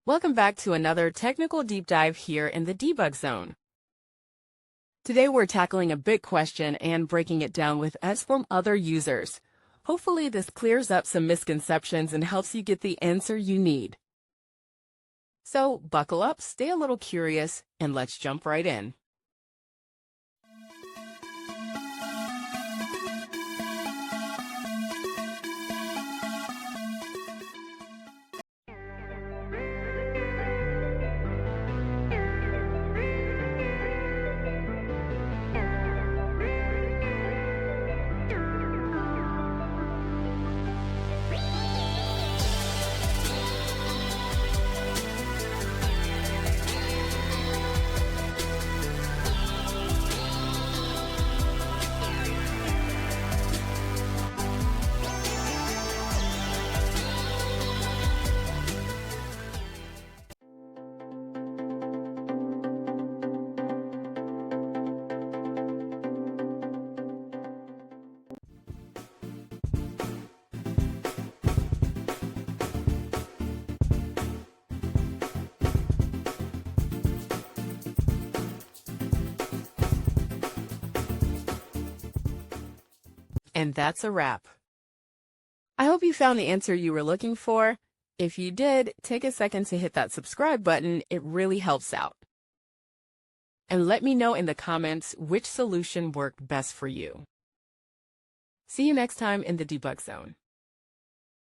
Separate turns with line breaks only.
Welcome back to another technical deep dive here in the debug zone. Today we're tackling a big question and breaking it down with us from other users. Hopefully this clears up some misconceptions and helps you get the answer you need. So buckle up, stay a little curious, and let's jump right in. And that's a wrap. I hope you found the answer you were looking for. If you did, take a second to hit that subscribe button. It really helps out. And let me know in the comments which solution worked best for you. See you next time in the debug zone.